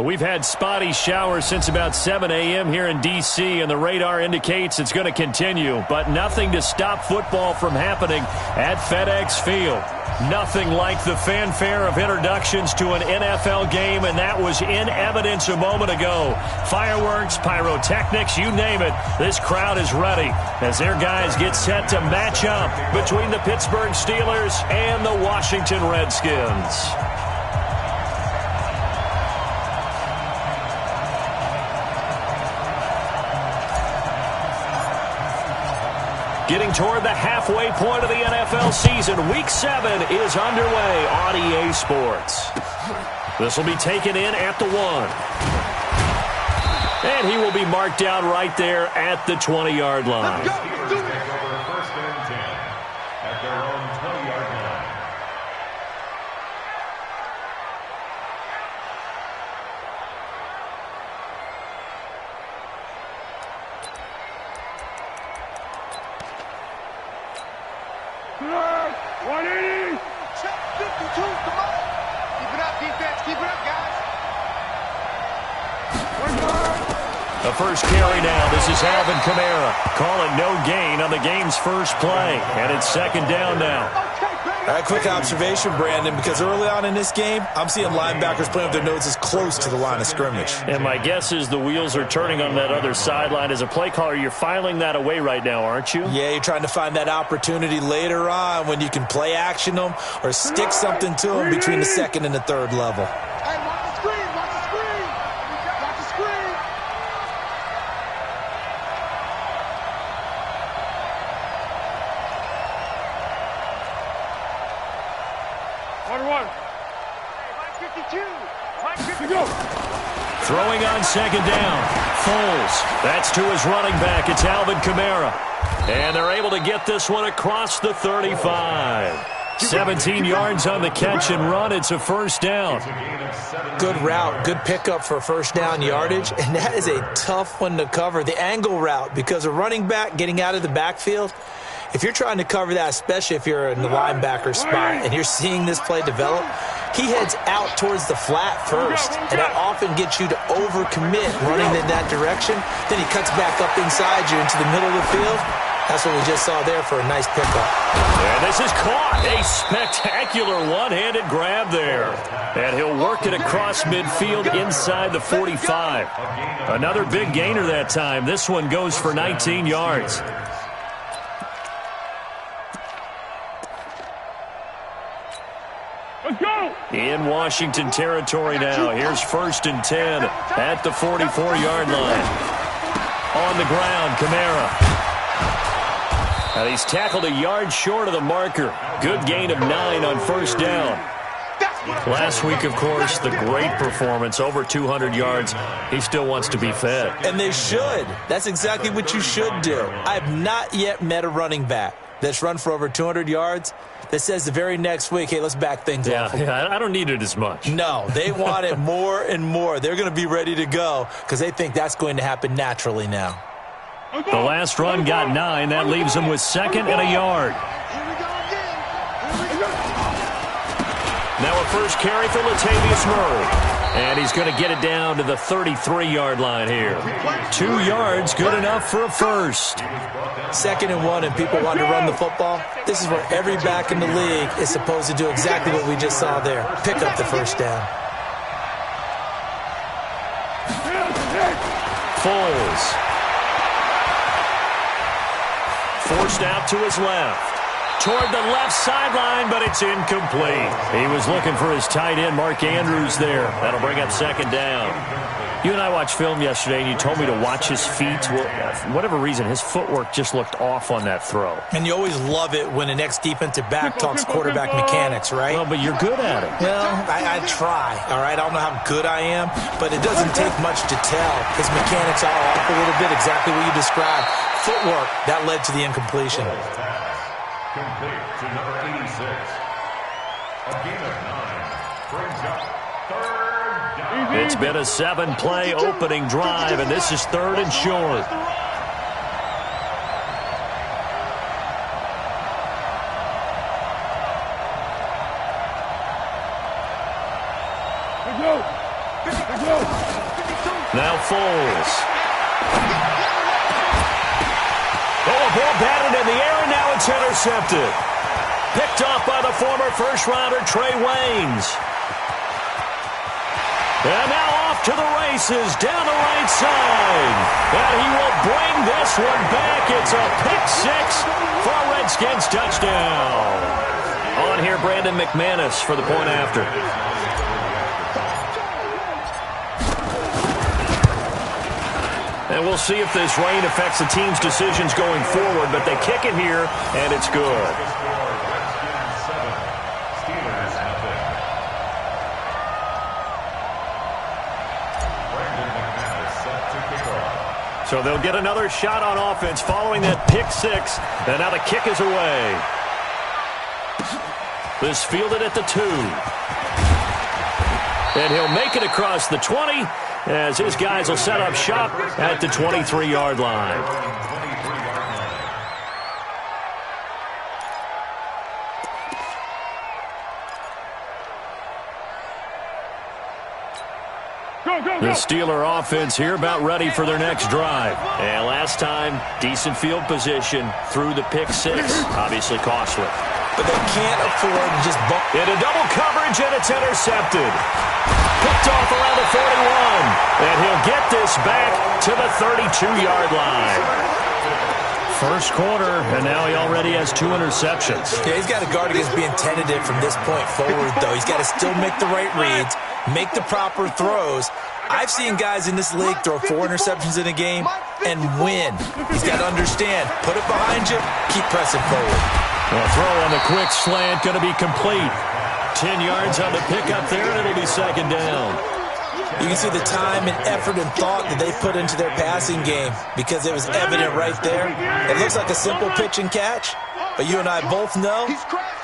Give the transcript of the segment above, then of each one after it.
We've had spotty showers since about 7 a.m. here in D.C., and the radar indicates it's going to continue, but nothing to stop football from happening at FedEx Field. Nothing like the fanfare of introductions to an NFL game, and that was in evidence a moment ago. Fireworks, pyrotechnics, you name it. This crowd is ready as their guys get set to match up between the Pittsburgh Steelers and the Washington Redskins. Getting toward the halfway point of the NFL season, Week 7 is underway on EA Sports. This will be taken in at the 1. And he will be marked down right there at the 20-yard line. Let's go. First and 10 at their own 20-yard line. Check 52, come on. Keep it up, defense. Keep it up, guys. The first carry now. This is Alvin Kamara. Call it no gain on the game's first play. And it's second down now. A quick observation, Brandon, because early on in this game, I'm seeing linebackers playing with their noses close to the line of scrimmage. And my guess is the wheels are turning on that other sideline. As a play caller, you're filing that away right now, aren't you? Yeah, you're trying to find that opportunity later on when you can play action them or stick something to them between the second and the third level. Hey, watch the screen. Watch the screen. Watch the screen. Throwing on second down. Foles. That's to his running back. It's Alvin Kamara. And they're able to get this one across the 35. 17 yards on the catch and run. It's a first down. Good route, good pickup for first down yardage, and that is a tough one to cover. The angle route, because a running back getting out of the backfield, if you're trying to cover that, especially if you're in the linebacker spot and you're seeing this play develop, he heads out towards the flat first, and that often gets you to overcommit running in that direction. Then he cuts back up inside you into the middle of the field. That's what we just saw there for a nice pickup. And this is caught. A spectacular one-handed grab there. And he'll work it across midfield inside the 45. Another big gainer that time. This one goes for 19 yards. In Washington territory now. Here's first and 10 at the 44-yard line. On the ground, Kamara. And he's tackled a yard short of the marker. Good gain of 9 on first down. Last week, of course, the great performance, over 200 yards. He still wants to be fed. And they should. That's exactly what you should do. I have not yet met a running back that's run for over 200 yards that says the very next week, hey, let's back things up. Yeah, I don't need it as much. No, they want it more and more. They're going to be ready to go because they think that's going to happen naturally now. The last run got 9. That leaves him with second and a yard. Now a first carry for Latavius Murray. And he's going to get it down to the 33-yard line here. 2 yards, good enough for a first. Second and 1, and people want to run the football. This is where every back in the league is supposed to do exactly what we just saw there. Pick up the first down. Foles. Forced out to his left. Toward the left sideline, but it's incomplete. He was looking for his tight end, Mark Andrews, there. That'll bring up second down. You and I watched film yesterday, and you told me to watch his feet. Well, for whatever reason, his footwork just looked off on that throw. And you always love it when the next defensive back talks quarterback mechanics, right? Well, but you're good at it. Well, I try, all right? I don't know how good I am, but it doesn't take much to tell. His mechanics are off a little bit, exactly what you described. Footwork, that led to the incompletion. Complete to number 86. A gain of 9 brings up third down. It's been a 7-play opening drive, and this is third and short. Now Foles. Oh, a ball batted in the air, and now it's intercepted. Picked off by the former first-rounder Trey Waynes. And now off to the races down the right side. And he will bring this one back. It's a pick six for a Redskins touchdown. On here, Brandon McManus for the point after. And we'll see if this rain affects the team's decisions going forward, but they kick it here, and it's good. So they'll get another shot on offense following that pick six, and now the kick is away. This fielded at the 2. And he'll make it across the 20, as his guys will set up shop at the 23-yard line. The Steeler offense here about ready for their next drive. And last time, decent field position through the pick six. Obviously costly. But they can't afford to just bump. Into double coverage, and it's intercepted. Picked off around the 41. And he'll get this back to the 32-yard line. First quarter, and now he already has 2 interceptions. Yeah, he's got to guard against being tentative from this point forward, though. He's got to still make the right reads, make the proper throws. I've seen guys in this league throw 4 interceptions in a game and win. He's got to understand, put it behind you, keep pressing forward. A throw on the quick slant, going to be complete. 10 yards on the pickup there, and it'll be second down. You can see the time and effort and thought that they put into their passing game because it was evident right there. It looks like a simple pitch and catch, but you and I both know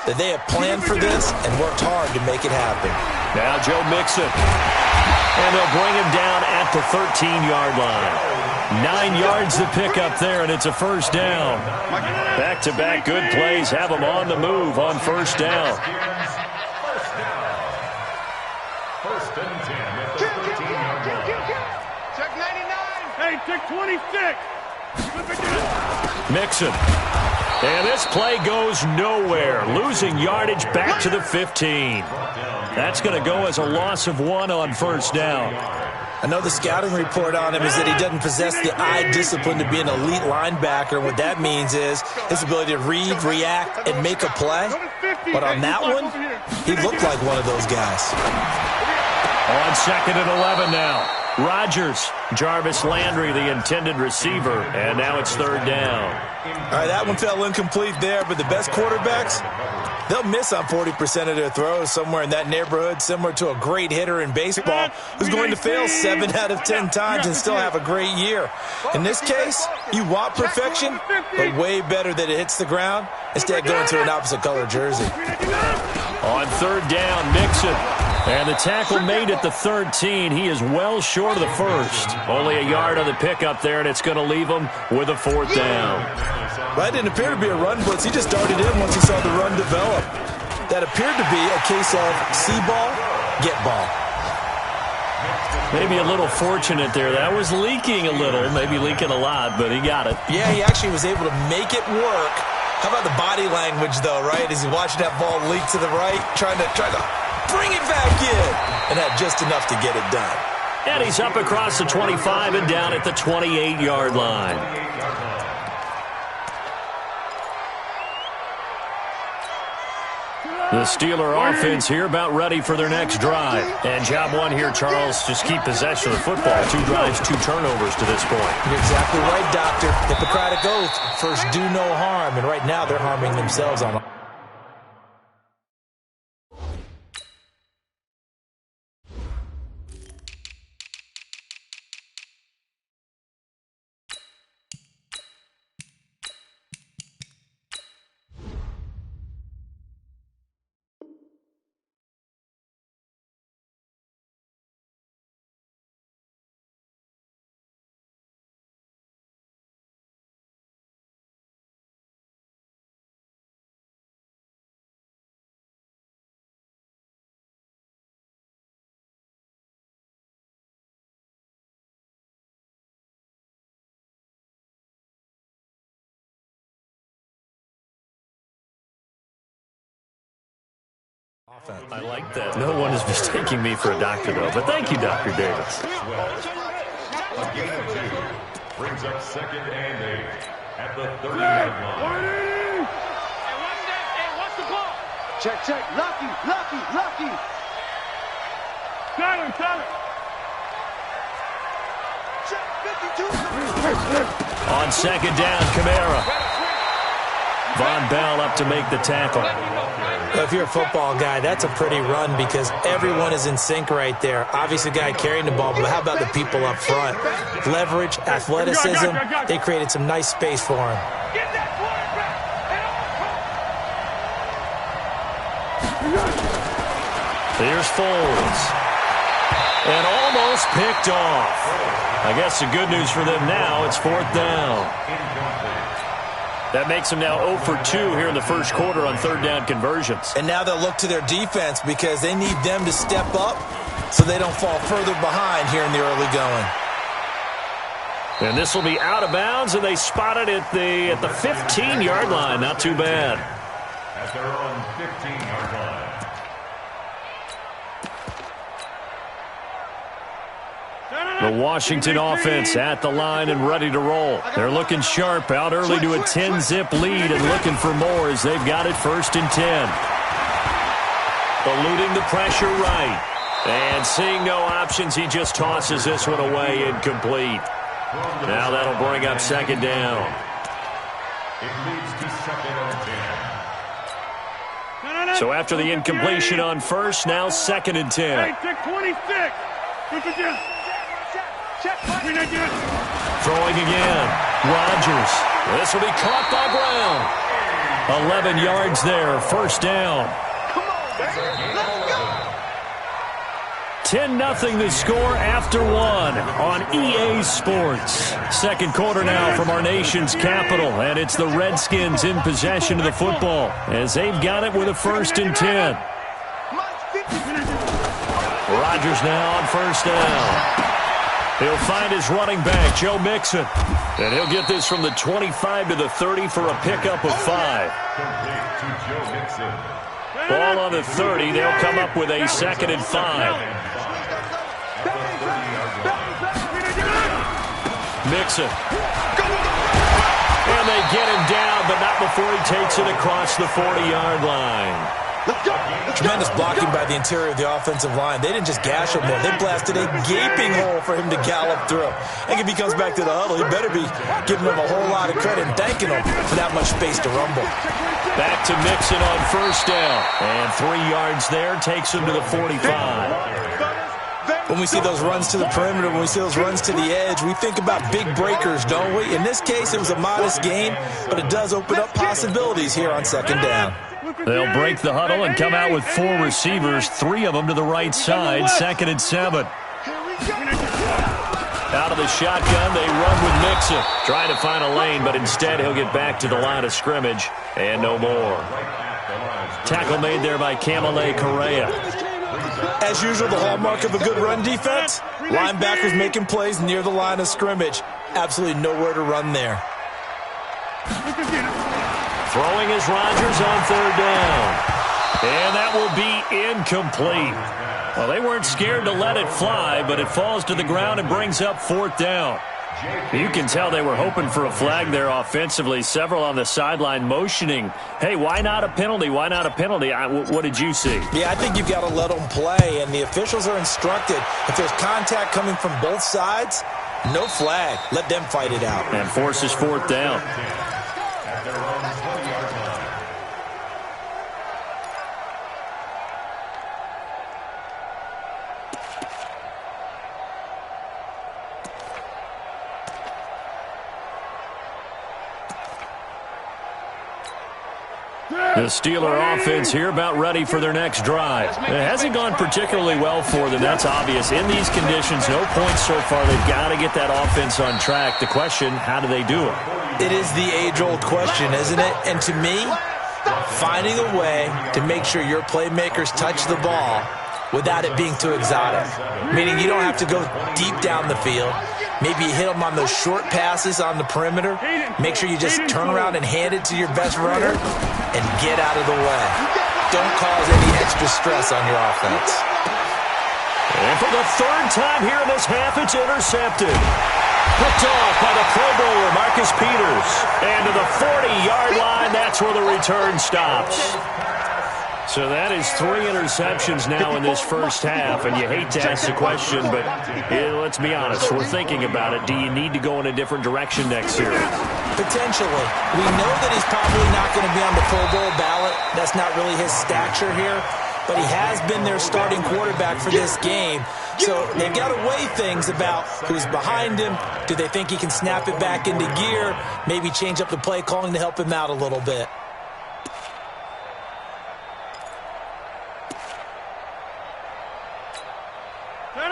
that they have planned for this and worked hard to make it happen. Now Joe Mixon. And they'll bring him down at the 13-yard line. 9 yards to pick up there, and it's a first down. Back-to-back good plays have them on the move on first down. First and 10 at the 13-yard line. Check 99. Hey, check 26. Mixon. And this play goes nowhere. Losing yardage back to the 15. That's going to go as a loss of 1 on first down. I know the scouting report on him is that he doesn't possess the eye discipline to be an elite linebacker. What that means is his ability to read, react, and make a play. But on that one, he looked like one of those guys. On second and 11 now. Rodgers, Jarvis Landry, the intended receiver, and now it's third down. All right, that one fell incomplete there, but the best quarterbacks, they'll miss on 40% of their throws, somewhere in that neighborhood, similar to a great hitter in baseball who's going to fail 7 out of 10 times and still have a great year. In this case, you want perfection, but way better that it hits the ground instead of going to an opposite color jersey. On third down, Mixon. And the tackle made at the 13. He is well short of the first. Only a yard on the pickup there, and it's going to leave him with a fourth down. That didn't appear to be a run blitz. He just darted in once he saw the run develop. That appeared to be a case of see ball, get ball. Maybe a little fortunate there. That was leaking a little, maybe leaking a lot, but he got it. Yeah, he actually was able to make it work. How about the body language, though, right? As he watched that ball leak to the right, trying to bring it back in, and had just enough to get it done. And he's up across the 25 and down at the 28-yard line. The Steeler offense here about ready for their next drive. And job one here, Charles, just keep possession of the football. 2 drives, 2 turnovers to this point. You're exactly right, Doctor. Hippocratic oath, first do no harm, and right now they're harming themselves on I like that. No one is mistaking me for a doctor, though. But thank you, Dr. Davis. A gain of 2 brings up 2nd and 8 at the 30-yard line. Hey, what's the ball? Check. Lucky. Got him. Check, 52. On 2nd down, Kamara. Von Bell up to make the tackle. If you're a football guy, that's a pretty run because everyone is in sync right there. Obviously, the guy carrying the ball, but how about the people up front? Leverage, athleticism, they created some nice space for him. Get that quarterback. Here's Foles. And almost picked off. I guess the good news for them now, it's 4th down. That makes them now 0 for 2 here in the first quarter on 3rd down conversions. And now they'll look to their defense because they need them to step up so they don't fall further behind here in the early going. And this will be out of bounds, and they spot it at the 15-yard line. Not too bad. At their own 15-yard line. The Washington offense at the line and ready to roll. They're looking sharp, out early to a 10-zip lead and looking for more as they've got it 1st and 10. Eluding the pressure right. And seeing no options, he just tosses this one away incomplete. Now that'll bring up 2nd down. It leads to 2nd and 10. So after the incompletion on 1st, now 2nd and 10. Hey, check 26. Throwing again. Rodgers. This will be caught by Brown. 11 yards there. 1st down. Come on, man. Let's go. 10-0 the score after 1 on EA Sports. 2nd quarter now from our nation's capital, and it's the Redskins in possession of the football as they've got it with a 1st and 10. Rodgers now on 1st down. He'll find his running back, Joe Mixon. And he'll get this from the 25 to the 30 for a pickup of 5. Complete to Joe Mixon. Ball on the 30. They'll come up with a 2nd and 5. Mixon. And they get him down, but not before he takes it across the 40-yard line. Tremendous blocking by the interior of the offensive line. They didn't just gash him there. They blasted a gaping hole for him to gallop through. And if he comes back to the huddle, he better be giving him a whole lot of credit and thanking him for that much space to rumble. Back to Mixon on 1st down. And 3 yards there takes him to the 45. When we see those runs to the perimeter, when we see those runs to the edge, we think about big breakers, don't we? In this case, it was a modest gain, but it does open up possibilities here on 2nd down. They'll break the huddle and come out with 4 receivers, 3 of them to the right side, 2nd and 7. Out of the shotgun, they run with Mixon. Trying to find a lane, but instead he'll get back to the line of scrimmage, and no more. Tackle made there by Kamale Correa. As usual, the hallmark of a good run defense, linebackers making plays near the line of scrimmage. Absolutely nowhere to run there. Throwing is Rodgers on 3rd down. And that will be incomplete. Well, they weren't scared to let it fly, but it falls to the ground and brings up 4th down. You can tell they were hoping for a flag there offensively. Several on the sideline motioning, hey, why not a penalty? Why not a penalty? What did you see? Yeah, I think you've got to let them play, and the officials are instructed. If there's contact coming from both sides, no flag. Let them fight it out. And forces 4th down. The Steeler offense here about ready for their next drive. It hasn't gone particularly well for them. That's obvious. In these conditions, no points so far. They've got to get that offense on track. The question, how do they do it? It is the age-old question, isn't it? And to me, finding a way to make sure your playmakers touch the ball without it being too exotic. Meaning you don't have to go deep down the field. Maybe you hit them on those short passes on the perimeter. Make sure you just turn around and hand it to your best runner and get out of the way. Don't cause any extra stress on your offense. And for the third time here in this half, it's intercepted. Picked off by the Pro Bowler, Marcus Peters. And to the 40-yard line, that's where the return stops. So that is 3 interceptions now in this first half, and you hate to ask the question, but let's be honest, we're thinking about it. Do you need to go in a different direction next year? Potentially. We know that he's probably not going to be on the Pro Bowl ballot. That's not really his stature here, but he has been their starting quarterback for this game. So they've got to weigh things about who's behind him. Do they think he can snap it back into gear? Maybe change up the play calling to help him out a little bit.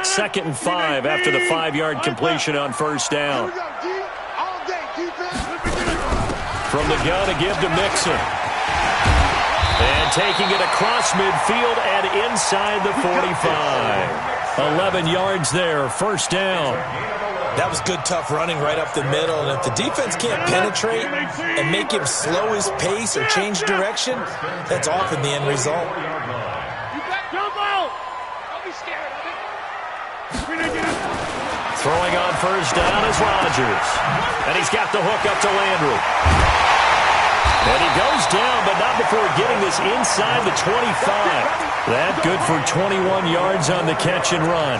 Second and 5 after the 5-yard completion on first down. From the gun, a give to Mixon. And taking it across midfield and inside the 45. 11 yards there, first down. That was good, tough running right up the middle. And if the defense can't penetrate and make him slow his pace or change direction, that's often the end result. Throwing on first down is Rodgers. And he's got the hook up to Landry. And he goes down, but not before getting this inside the 25. That good for 21 yards on the catch and run.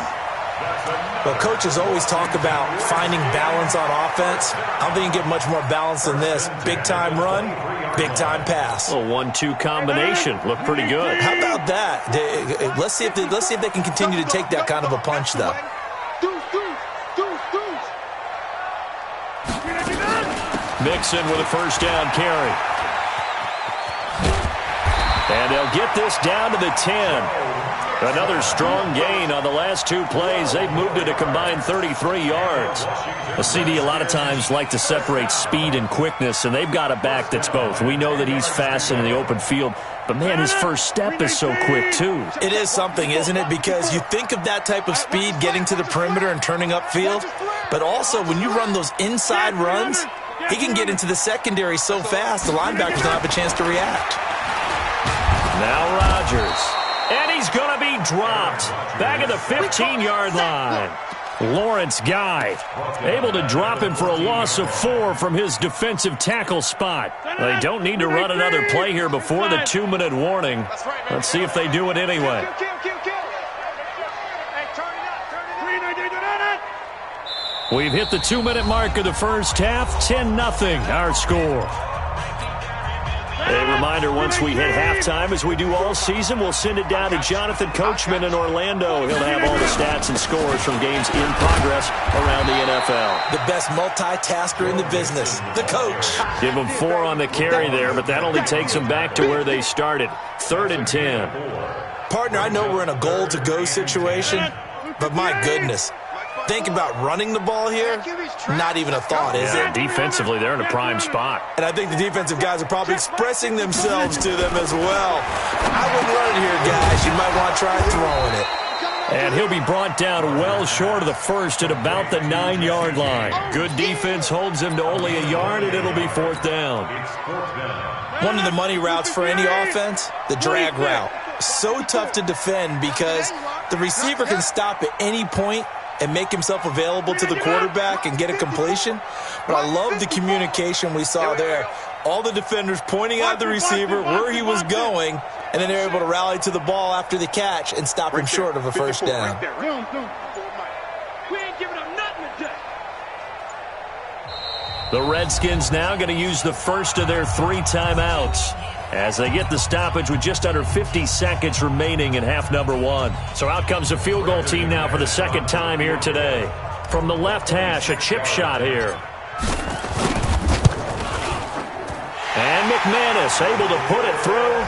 Well, coaches always talk about finding balance on offense. I don't think you can get much more balance than this. Big-time run, big-time pass. A 1-2 combination. Looked pretty good. How about that? Let's see if they can continue to take that kind of a punch, though. Mixon with a first down carry. And they'll get this down to the 10. Another strong gain on the last 2 plays. They've moved it a combined 33 yards. A CD a lot of times like to separate speed and quickness, and they've got a back that's both. We know that he's fast in the open field, but, man, his first step is so quick, too. It is something, isn't it? Because you think of that type of speed getting to the perimeter and turning upfield, but also when you run those inside runs, he can get into the secondary so fast, the linebackers don't have a chance to react. Now Rodgers. And he's going to be dropped. Back at the 15-yard line. Lawrence Guy able to drop him for a loss of 4 from his defensive tackle spot. They don't need to run another play here before the 2-minute warning. Let's see if they do it anyway. We've hit the 2-minute mark of the first half. 10-0 our score. A reminder, once we hit halftime, as we do all season, we'll send it down to Jonathan Coachman in Orlando. He'll have all the stats and scores from games in progress around the NFL. The best multitasker in the business, the coach. Give them 4 on the carry there, but that only takes them back to where they started. 3rd and 10. Partner, I know we're in a goal-to-go situation, but my goodness. Think about running the ball here, not even a thought, is it? Defensively, they're in a prime spot. And I think the defensive guys are probably expressing themselves to them as well. I wouldn't run it here, guys. You might want to try throwing it. And he'll be brought down well short of the first at about the 9-yard line. Good defense holds him to only a yard, and it'll be 4th down. One of the money routes for any offense, the drag route. So tough to defend because the receiver can stop at any point and make himself available to the quarterback and get a completion. But I love the communication we saw there. All the defenders pointing out the receiver where he was going, and then they're able to rally to the ball after the catch and stop him short of a first down. The Redskins now going to use the first of their 3 timeouts as they get the stoppage with just under 50 seconds remaining in half number 1. So out comes the field goal team now for the second time here today. From the left hash, a chip shot here. And McManus able to put it through.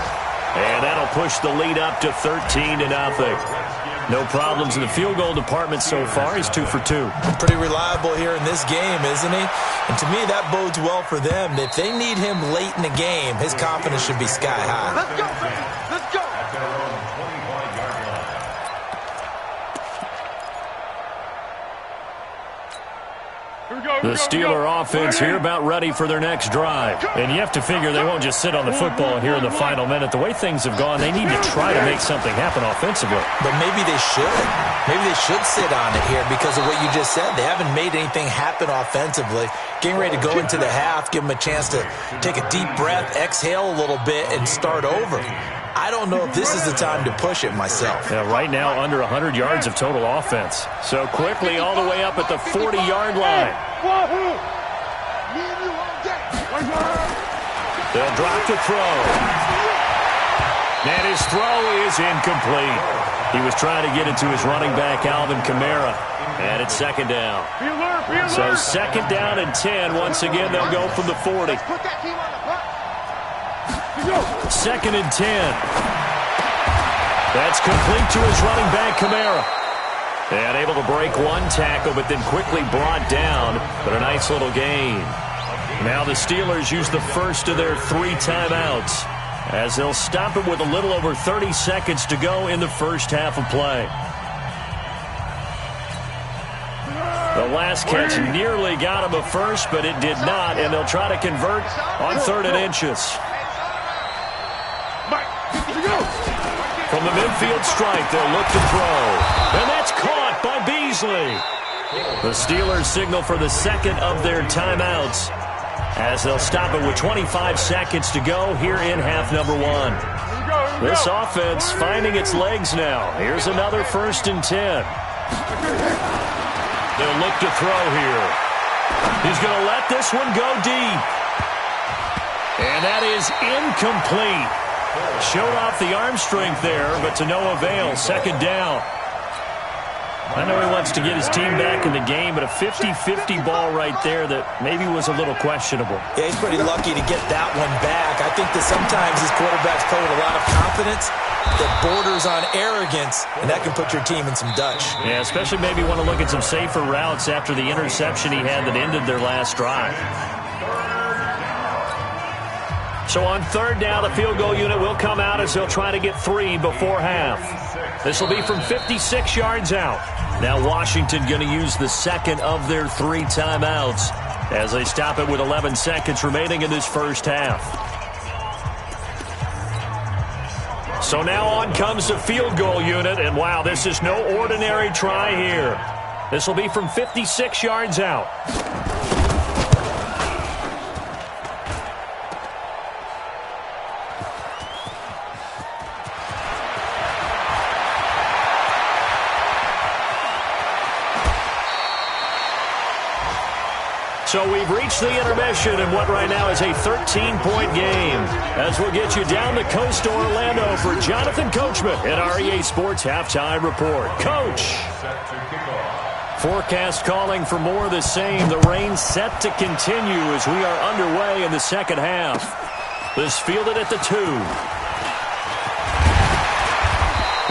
And that'll push the lead up to 13-0. No problems in the field goal department so far. He's 2 for 2. Pretty reliable here in this game, isn't he? And to me, that bodes well for them. If they need him late in the game, his confidence should be sky high. Let's go, baby. Let's go. The Steeler offense here about ready for their next drive. And you have to figure they won't just sit on the football here in the final minute. The way things have gone, they need to try to make something happen offensively. But maybe they should. Maybe they should sit on it here because of what you just said. They haven't made anything happen offensively. Getting ready to go into the half, give them a chance to take a deep breath, exhale a little bit, and start over. I don't know if this is the time to push it myself. Yeah, right now under 100 yards of total offense. So quickly all the way up at the 40-yard line. They'll drop the throw. And his throw is incomplete. He was trying to get it to his running back, Alvin Kamara. And it's second down. So second down and 10. Once again, they'll go from the 40. Second and 10. That's complete to his running back, Kamara. And able to break one tackle, but then quickly brought down. But a nice little gain. Now the Steelers use the first of their 3 timeouts, as they'll stop it with a little over 30 seconds to go in the first half of play. The last catch nearly got him a first, but it did not, and they'll try to convert on 3rd and inches. From the midfield strike, they'll look to throw. And that's caught by Beasley. The Steelers signal for the second of their timeouts, as they'll stop it with 25 seconds to go here in half number 1. This offense finding its legs now. Here's another 1st and 10. They'll look to throw here. He's going to let this one go deep. And that is incomplete. Showed off the arm strength there, but to no avail. Second down. I know he wants to get his team back in the game, but a 50-50 ball right there that maybe was a little questionable. Yeah, he's pretty lucky to get that one back. I think that sometimes these quarterbacks play with a lot of confidence that borders on arrogance, and that can put your team in some Dutch. Yeah, especially maybe want to look at some safer routes after the interception he had that ended their last drive. So on 3rd down, the field goal unit will come out as they'll try to get 3 before half. This will be from 56 yards out. Now Washington going to use the second of their 3 timeouts as they stop it with 11 seconds remaining in this first half. So now on comes the field goal unit, and wow, this is no ordinary try here. This will be from 56 yards out. So we've reached the intermission in what right now is a 13-point game, as we'll get you down the coast to Orlando for Jonathan Coachman at our EA Sports Halftime Report. Coach! Forecast calling for more of the same. The rain set to continue as we are underway in the second half. This fielded at the 2.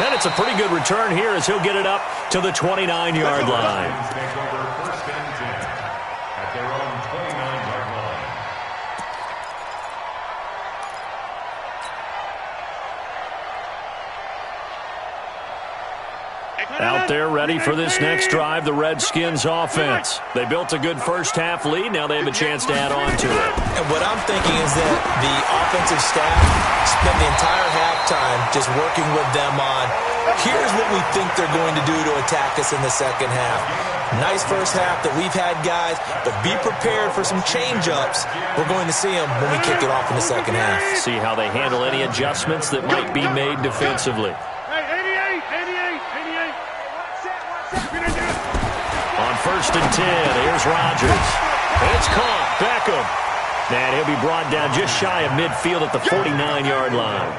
And it's a pretty good return here as he'll get it up to the 29-yard line. Out there ready for this next drive, the Redskins offense. They built a good first half lead. Now they have a chance to add on to it. And what I'm thinking is that the offensive staff spent the entire halftime just working with them on, here's what we think they're going to do to attack us in the second half. Nice first half that we've had, guys, but be prepared for some change-ups. We're going to see them when we kick it off in the second half. See how they handle any adjustments that might be made defensively. On 1st and 10, here's Rodgers. It's caught. Beckham. And he'll be brought down just shy of midfield at the 49-yard line.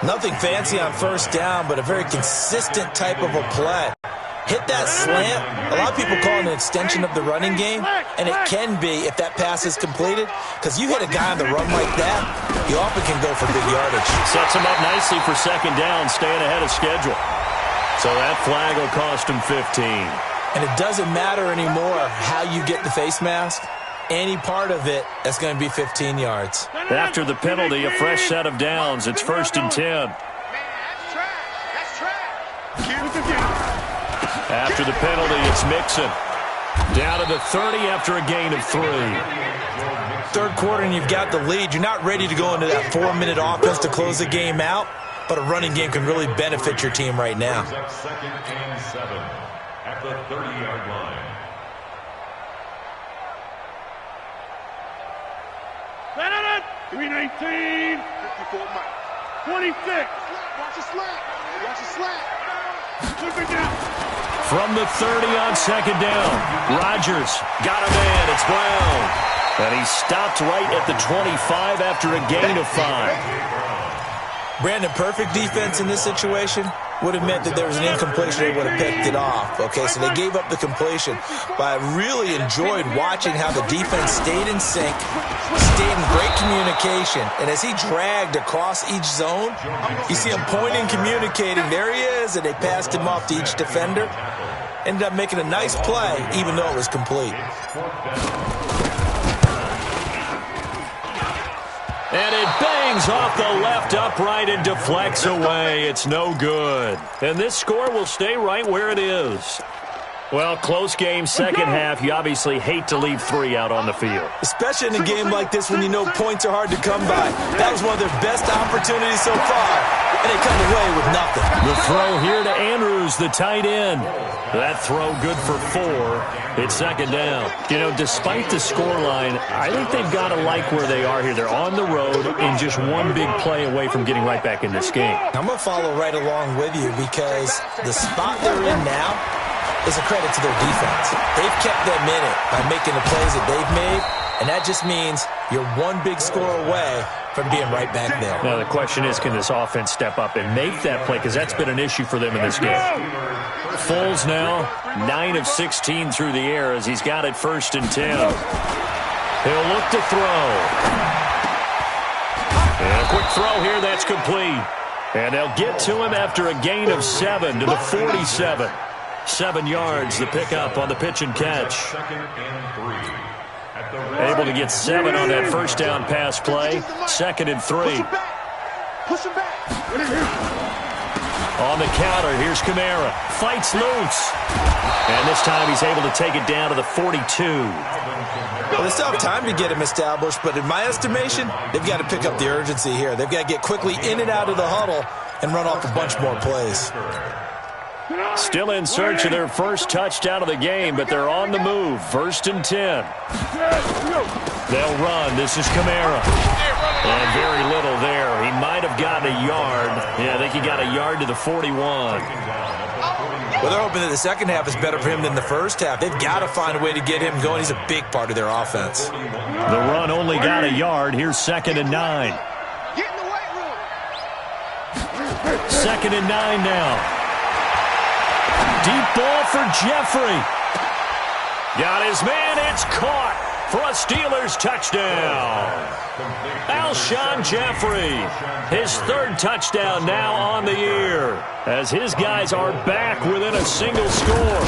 Nothing fancy on 1st down, but a very consistent type of a play. Hit that slant. A lot of people call it an extension of the running game, and it can be if that pass is completed, because you hit a guy on the run like that, you often can go for big yardage. Sets him up nicely for second down, staying ahead of schedule. So that flag will cost him 15. And it doesn't matter anymore how you get the face mask. Any part of it, that's going to be 15 yards. After the penalty, a fresh set of downs. It's 1st and 10. After the penalty, it's Mixon. Down to the 30 after a gain of 3. Third quarter and you've got the lead. You're not ready to go into that 4-minute offense to close the game out, but a running game can really benefit your team right now. Second and 7 at the 30-yard line. Give me 19. 54 Mike. 26. Watch the slap. Watch the slap. Took it down. From the 30 on second down. Rodgers got a man. It's Brown. And he stopped right at the 25 after a gain of 5. Brandon, perfect defense in this situation would have meant that there was an incompletion. They would have picked it off. Okay, so they gave up the completion. But I really enjoyed watching how the defense stayed in sync, stayed in great communication. And as he dragged across each zone, you see him pointing, communicating. There he is, and they passed him off to each defender. Ended up making a nice play, even though it was complete. And it bangs off the left upright and deflects away. It's no good. And this score will stay right where it is. Well, close game, second half. You obviously hate to leave 3 out on the field. Especially in a game like this when you know points are hard to come by. That was one of their best opportunities so far, and they come away with nothing. The throw here to Andrews, the tight end. That throw good for 4. It's second down. You know, despite the scoreline, I think they've got to like where they are here. They're on the road and just one big play away from getting right back in this game. I'm going to follow right along with you because the spot they're in now is a credit to their defense. They've kept them in it by making the plays that they've made, and that just means you're one big score away from being right back there. Now, the question is, can this offense step up and make that play? Because that's been an issue for them in this game. Foles now, 9 of 16 through the air as he's got it 1st and 10. He'll look to throw. And a quick throw here, that's complete. And they'll get to him after a gain of 7 to the 47. 7 yards, the pickup on the pitch and catch. Able to get 7 on that first down pass play. 2nd and 3. Push him back. On the counter, here's Kamara. Fights loose. And this time he's able to take it down to the 42. Well, they still have time to get him established, but in my estimation, they've got to pick up the urgency here. They've got to get quickly in and out of the huddle and run off a bunch more plays. Still in search of their first touchdown of the game, but they're on the move. 1st and 10. They'll run. This is Kamara. And very little there. He might have gotten a yard. Yeah, I think he got a yard to the 41. Well, they're hoping that the second half is better for him than the first half. They've got to find a way to get him going. He's a big part of their offense. The run only got a yard. Here's 2nd and 9. Get in the weight room. 2nd and 9 now. Deep ball for Jeffrey. Got his man. It's caught for a Steelers touchdown. Alshon Jeffrey, his 3rd touchdown now on the year, as his guys are back within a single score.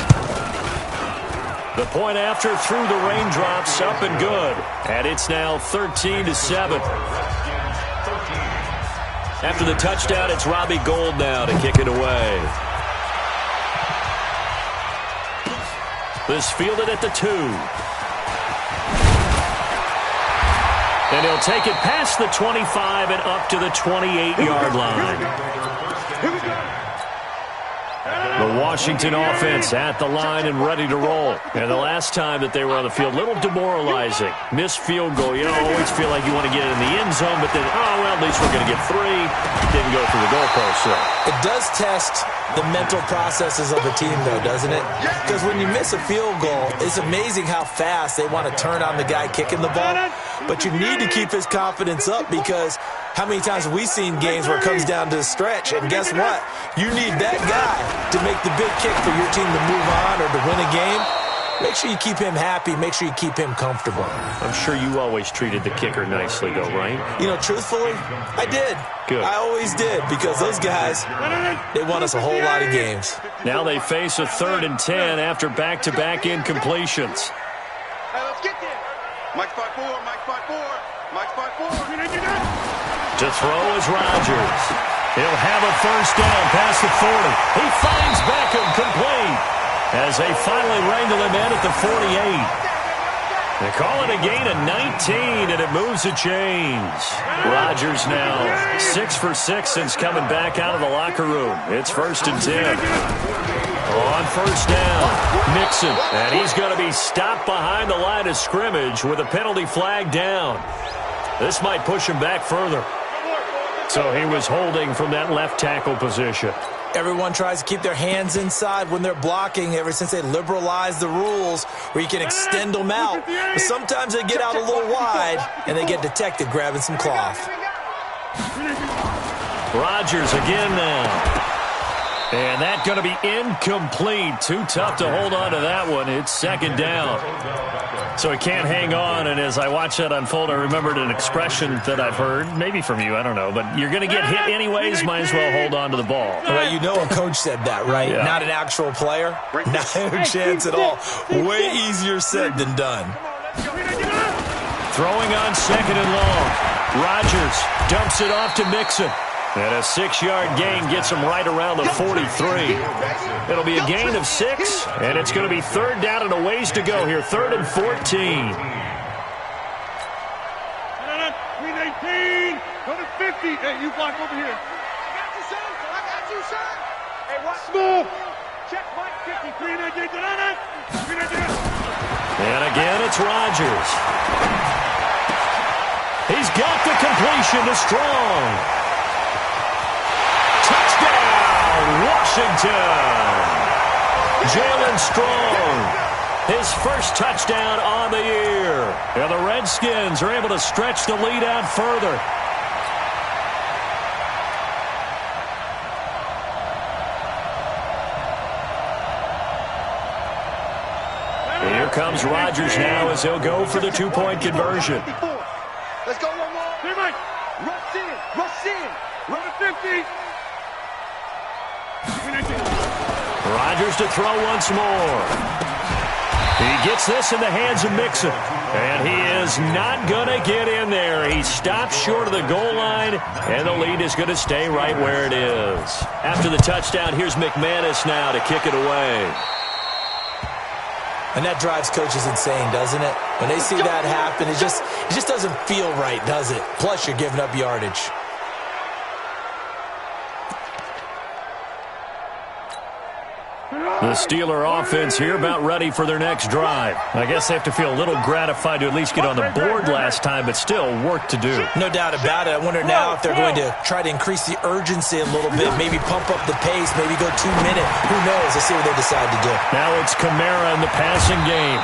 The point after through the raindrops, up and good, and it's now 13-7. After the touchdown, it's Robbie Gould now to kick it away. This fielded at the 2. And he'll take it past the 25 and up to the 28-yard line. The Washington offense at the line and ready to roll. And the last time that they were on the field, a little demoralizing. Missed field goal. You know, always feel like you want to get it in the end zone, but then, oh, well, at least we're going to get 3. Didn't go through the goalpost, so. It does test the mental processes of a team, though, doesn't it? Because when you miss a field goal, it's amazing how fast they want to turn on the guy kicking the ball. But you need to keep his confidence up because how many times have we seen games where it comes down to the stretch? And guess what? You need that guy to make the big kick for your team to move on or to win a game. Make sure you keep him happy. Make sure you keep him comfortable. I'm sure you always treated the kicker nicely, though, right? You know, truthfully, I did. Good. I always did because those guys, they won us a whole lot of games. Now they face a 3rd and 10 after back-to-back incompletions. Hey, let's get there. Mike 5-4, Mike 5-4, Mike 5-4. To throw is Rodgers. He'll have a first down past the 40. He finds Beckham complete. as they finally wrangle him in at the 48. They call it a gain of 19, and it moves the chains. Rodgers now 6 for 6 since coming back out of the locker room. It's 1st and 10. On first down, Mixon, and he's going to be stopped behind the line of scrimmage with a penalty flag down. This might push him back further. So he was holding from that left tackle position. Everyone tries to keep their hands inside when they're blocking ever since they liberalized the rules where you can extend them out. But sometimes they get out a little wide, and they get detected grabbing some cloth. Rodgers again now. And that's going to be incomplete. Too tough to hold on to that one. It's 2nd down. So he can't hang on, and as I watch that unfold, I remembered an expression that I've heard, maybe from you, I don't know, but you're going to get hit anyways, might as well hold on to the ball. Well, you know a coach said that, right? Yeah. Not an actual player. No chance at all. Way easier said than done. Throwing on 2nd and long. Rodgers dumps it off to Mixon. And a 6-yard gain gets him right around the 43. It'll be a gain of 6, and it's going to be 3rd down and a ways to go here. 3rd and 14. 319. Go to 50. Hey, you block over here. I got you, son. Hey, what? Small. Check Mike 50. 319. And again, it's Rodgers. He's got the completion to Strong. Washington. Jalen Strong, his first touchdown on the year. And the Redskins are able to stretch the lead out further. Here comes Rodgers now as he'll go for the 2-point conversion. Let's go one more. Hey, Mike. Rush in. Run to 50. Rodgers to throw once more. He gets this in the hands of Mixon. And he is not going to get in there. He stops short of the goal line, and the lead is going to stay right where it is. After the touchdown, here's McManus now to kick it away. And that drives coaches insane, doesn't it? When they see that happen, it just doesn't feel right, does it? Plus, you're giving up yardage. The Steeler offense here about ready for their next drive. I guess they have to feel a little gratified to at least get on the board last time, but still work to do. No doubt about it. I wonder now if they're going to try to increase the urgency a little bit, maybe pump up the pace, maybe go 2-minute. Who knows? Let's see what they decide to do. Now it's Kamara in the passing game.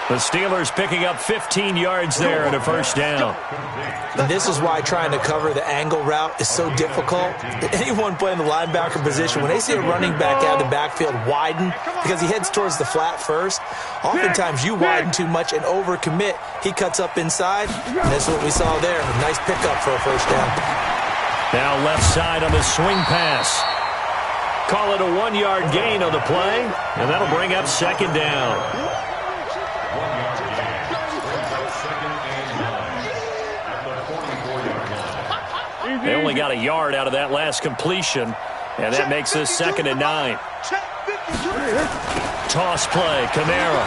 The Steelers picking up 15 yards there at a first down. And this is why trying to cover the angle route is so difficult. Anyone playing the linebacker position, when they see a running back out of the backfield widen because he heads towards the flat first, oftentimes you widen too much and overcommit. He cuts up inside, and that's what we saw there. A nice pickup for a first down. Now left side on the swing pass. Call it a 1-yard gain on the play, and that'll bring up 2nd down. They only got a yard out of that last completion, and that makes this 2nd and 9. Toss play, Kamara.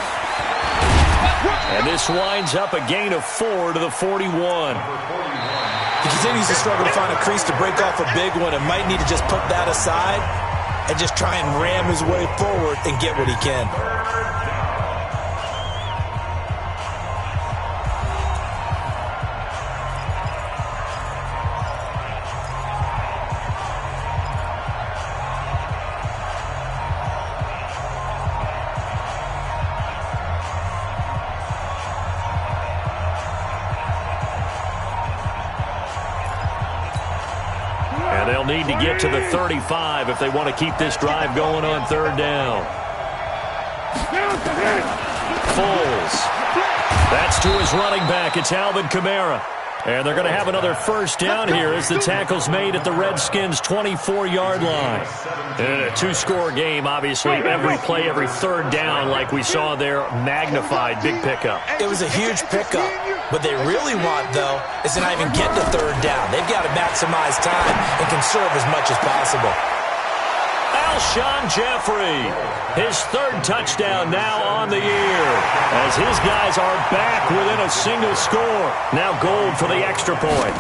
And this winds up a gain of 4 to the 41. He continues to struggle to find a crease to break off a big one and might need to just put that aside and just try and ram his way forward and get what he can. They'll need to get to the 35 if they want to keep this drive going on 3rd down. Foles. That's to his running back. It's Alvin Kamara. And they're going to have another first down here as the tackle's made at the Redskins' 24-yard line. In a 2-score game, obviously, every play, every 3rd down, like we saw there, magnified, big pickup. It was a huge pickup. What they really want, though, is to not even get to 3rd down. They've got to maximize time and conserve as much as possible. Alshon Jeffrey, his third touchdown now on the year, as his guys are back within a single score. Now Gold for the extra point.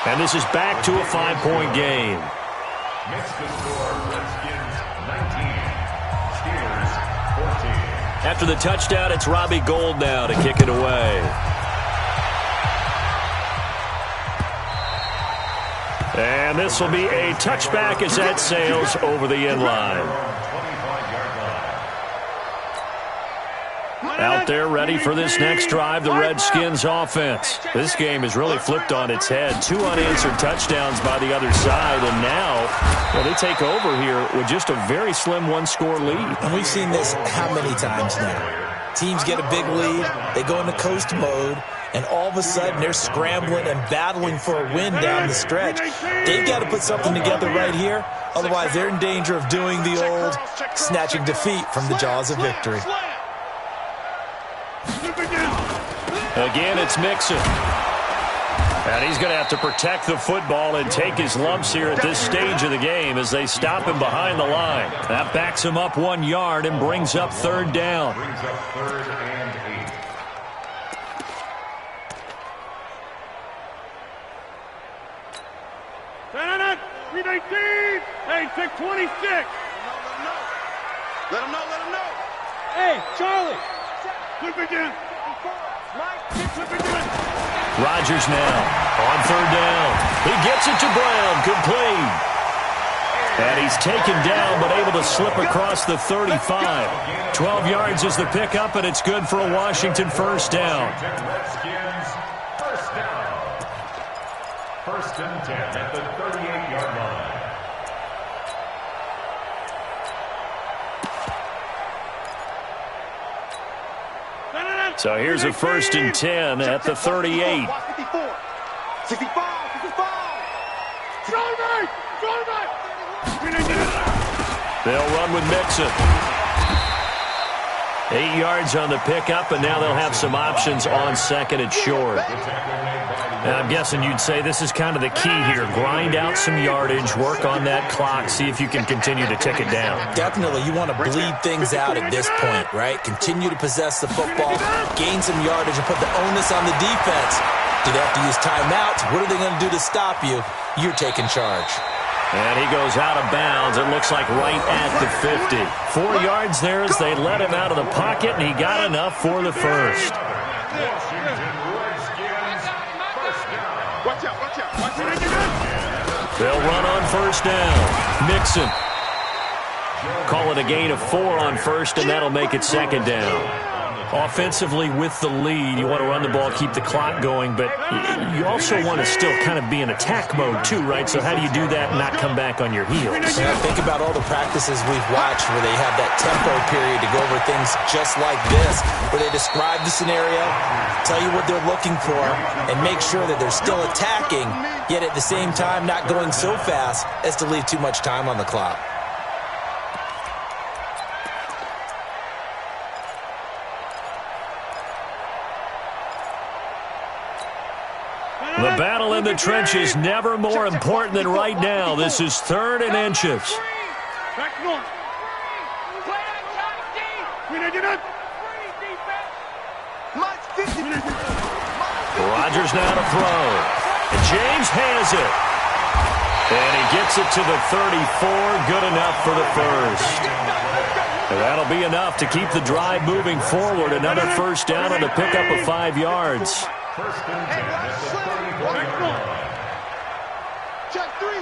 And this is back to a 5-point game. Makes the score Redskins 19, Steelers 14. After the touchdown, it's Robbie Gould now to kick it away. And this will be a touchback as that sails over the end line. Out there ready for this next drive, the Redskins offense. This game has really flipped on its head. 2 unanswered touchdowns by the other side, and now they take over here with just a very slim one-score lead. And we've seen this how many times now? Teams get a big lead, they go into coast mode, and all of a sudden they're scrambling and battling for a win down the stretch. They've got to put something together right here, otherwise they're in danger of doing the old snatching defeat from the jaws of victory. Again, it's Mixon. And he's going to have to protect the football and take his lumps here at this stage of the game as they stop him behind the line. That backs him up 1 yard and brings up third down. Brings up 3rd and 8. Hey, 626. Let him know. Hey, Charlie. Flip again. Rodgers now on third down. He gets it to Brown, complete. And he's taken down but able to slip across the 35. 12 yards is the pickup, and it's good for a Washington first down. Redskins first down. 1st and 10 at the 38-yard line. So here's a 1st and 10 at the 38. 65. They'll run with Mixon. 8 yards on the pickup, and now they'll have some options on 2nd and short. And I'm guessing you'd say this is kind of the key here. Grind out some yardage, work on that clock, see if you can continue to tick it down. Definitely, you want to bleed things out at this point, right? Continue to possess the football, gain some yardage, and put the onus on the defense. Do they have to use timeouts? What are they going to do to stop you? You're taking charge. And he goes out of bounds, it looks like right at the 50. 4 yards there as they let him out of the pocket, and he got enough for the first. They'll run on first down. Mixon. Call it a gain of 4 on first, and that'll make it 2nd down. Offensively with the lead, you want to run the ball, keep the clock going, but you also want to still kind of be in attack mode too, right? So how do you do that and not come back on your heels? Yeah, think about all the practices we've watched where they have that tempo period to go over things just like this, where they describe the scenario, tell you what they're looking for, and make sure that they're still attacking, yet at the same time not going so fast as to leave too much time on the clock. The battle in the trenches never more important than right now. This is 3rd and inches. Rodgers now to throw. And James has it. And he gets it to the 34. Good enough for the first. And that'll be enough to keep the drive moving forward. Another first down on the pickup of 5 yards. 1st and 10 at the 34-yard line. Check three.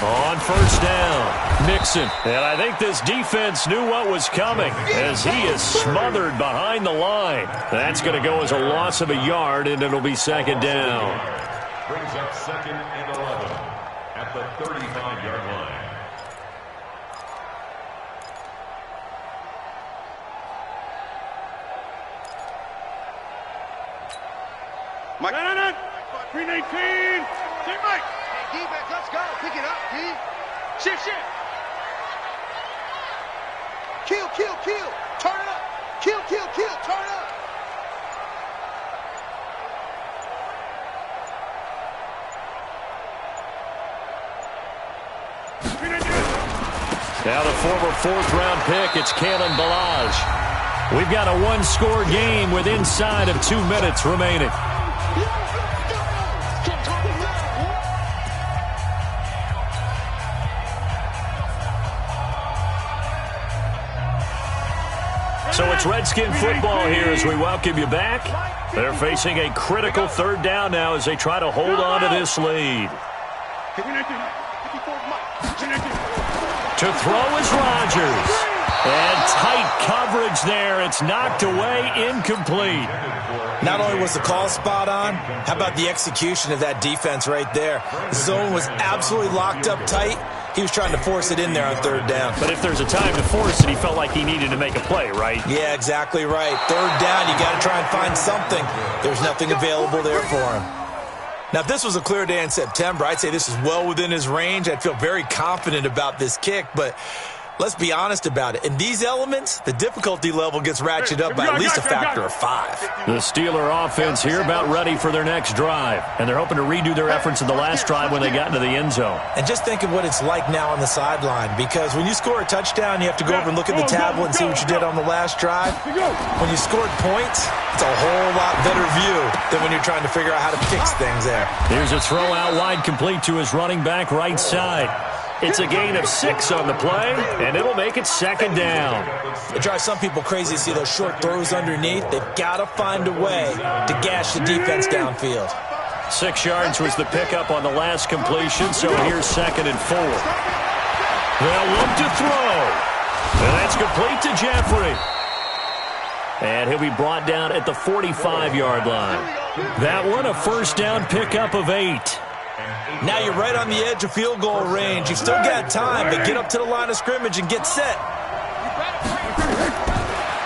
On first down, Mixon. And I think this defense knew what was coming as he is smothered behind the line. That's going to go as a loss of a yard, and it'll be 2nd down. Brings up 2nd and 11 at the 35-yard line. Mike. Green 18. Take Mike. Hey, defense, let's go. Pick it up, D. Shift. Kill, kill, kill. Turn it up. Kill, kill, kill. Turn it up. Now the former fourth-round pick, it's Kalen Balaj. We've got a one-score game with inside of 2 minutes remaining. So it's Redskin football here as we welcome you back. They're facing a critical third down now as they try to hold on to this lead. To throw is Rodgers. And tight coverage there. It's knocked away, incomplete. Not only was the call spot on, how about the execution of that defense right there? The zone was absolutely locked up tight. He was trying to force it in there on third down. But if there's a time to force it, he felt like he needed to make a play, right? Yeah, exactly right. Third down, you got to try and find something. There's nothing available there for him. Now, if this was a clear day in September, I'd say this is well within his range. I'd feel very confident about this kick, but let's be honest about it. In these elements, the difficulty level gets ratcheted up by at least a factor of 5. The Steeler offense here about ready for their next drive. And they're hoping to redo their efforts in the last drive when they got into the end zone. And just think of what it's like now on the sideline, because when you score a touchdown, you have to go over and look at the tablet and see what you did on the last drive. When you scored points, it's a whole lot better view than when you're trying to figure out how to fix things there. Here's a throw out wide complete to his running back right side. It's a gain of 6 on the play, and it'll make it second down. It drives some people crazy to see those short throws underneath. They've got to find a way to gash the defense downfield. 6 yards was the pickup on the last completion, so here's 2nd and 4. They'll look to throw. And that's complete to Jeffrey. And he'll be brought down at the 45-yard line. That one, a first down pickup of 8. Now you're right on the edge of field goal range. You've still got time to get up to the line of scrimmage and get set.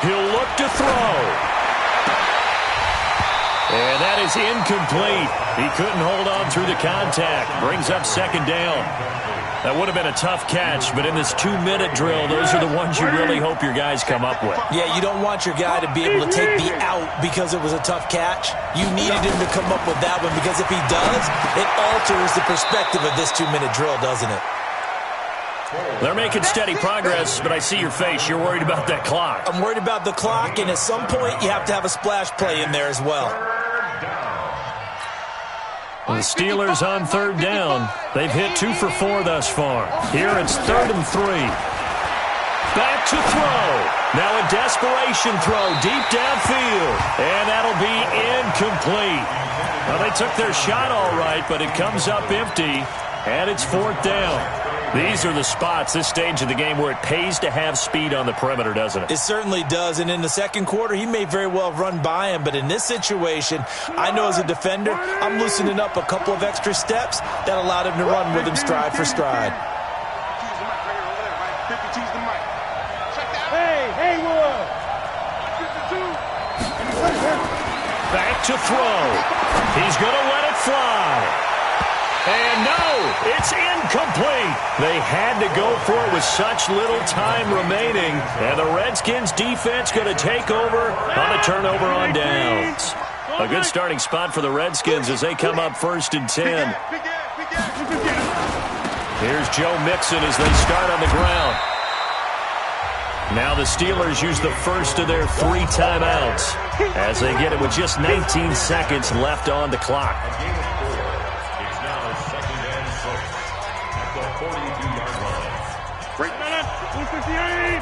He'll look to throw. And that is incomplete. He couldn't hold on through the contact. Brings up second down. That would have been a tough catch, but in this 2-minute drill, those are the ones you really hope your guys come up with. Yeah, you don't want your guy to be able to take the out because it was a tough catch. You needed him to come up with that one, because if he does, it alters the perspective of this 2-minute drill, doesn't it? They're making steady progress, but I see your face. You're worried about that clock. I'm worried about the clock, and at some point, you have to have a splash play in there as well. The Steelers on third down. They've hit 2 for 4 thus far. Here it's 3rd and 3. Back to throw. Now a desperation throw deep downfield. And that'll be incomplete. Well, they took their shot all right, but it comes up empty. And it's 4th down. These are the spots, this stage of the game, where it pays to have speed on the perimeter, doesn't it? It certainly does, and in the second quarter, he may very well run by him, but in this situation, I know as a defender, I'm loosening up a couple of extra steps that allowed him to run with him stride for stride. Back to throw. He's going to let it fly. And no, it's incomplete. They had to go for it with such little time remaining. And the Redskins defense going to take over on a turnover on downs. A good starting spot for the Redskins as they come up 1st and 10. Here's Joe Mixon as they start on the ground. Now the Steelers use the first of their 3 timeouts as they get it with just 19 seconds left on the clock. Right now, 58.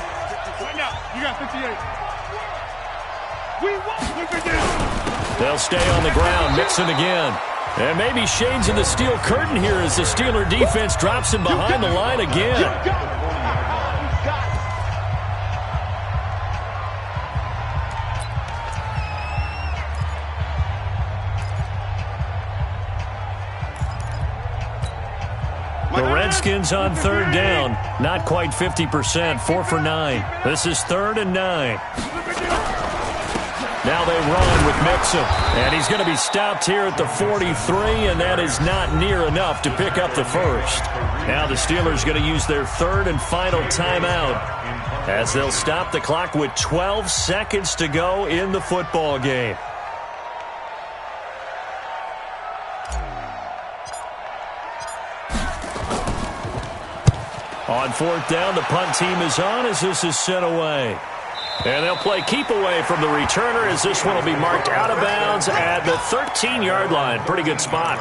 Right now, you got 58. We want 58. They'll stay on the ground, Mixon again. And maybe shades in the steel curtain here as the Steeler defense drops him behind the line again. The Redskins on third down, not quite 50%, 4 for 9. This is 3rd and 9. Now they run with Mixon, and he's going to be stopped here at the 43, and that is not near enough to pick up the first. Now the Steelers going to use their 3rd and final timeout as they'll stop the clock with 12 seconds to go in the football game. On fourth down, the punt team is on as this is sent away. And they'll play keep away from the returner as this one will be marked out of bounds at the 13-yard line. Pretty good spot.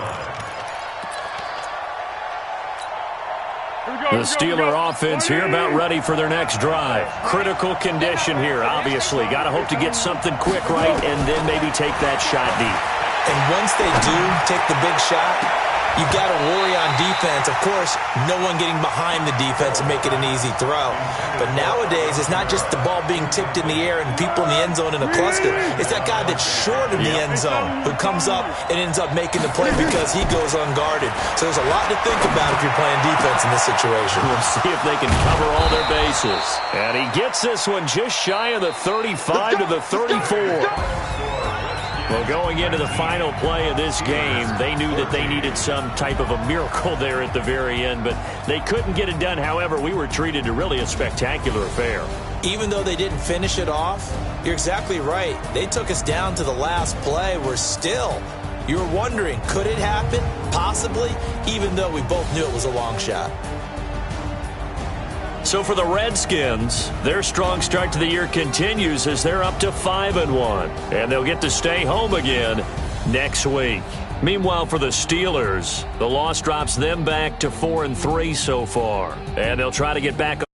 The Steeler offense here about ready for their next drive. Critical condition here, obviously. Got to hope to get something quick right and then maybe take that shot deep. And once they do take the big shot, you've got to worry on defense. Of course, no one getting behind the defense and make it an easy throw. But nowadays, it's not just the ball being tipped in the air and people in the end zone in a cluster. It's that guy that's short of the end zone who comes up and ends up making the play because he goes unguarded. So there's a lot to think about if you're playing defense in this situation. We'll see if they can cover all their bases. And he gets this one just shy of the 35 to the 34. Well, going into the final play of this game, they knew that they needed some type of a miracle there at the very end, but they couldn't get it done. However, we were treated to really a spectacular affair. Even though they didn't finish it off, you're exactly right. They took us down to the last play. We're still, you were wondering, could it happen? Possibly, even though we both knew it was a long shot. So for the Redskins, their strong start to the year continues as they're up to 5-1, and they'll get to stay home again next week. Meanwhile, for the Steelers, the loss drops them back to 4-3 so far, and they'll try to get back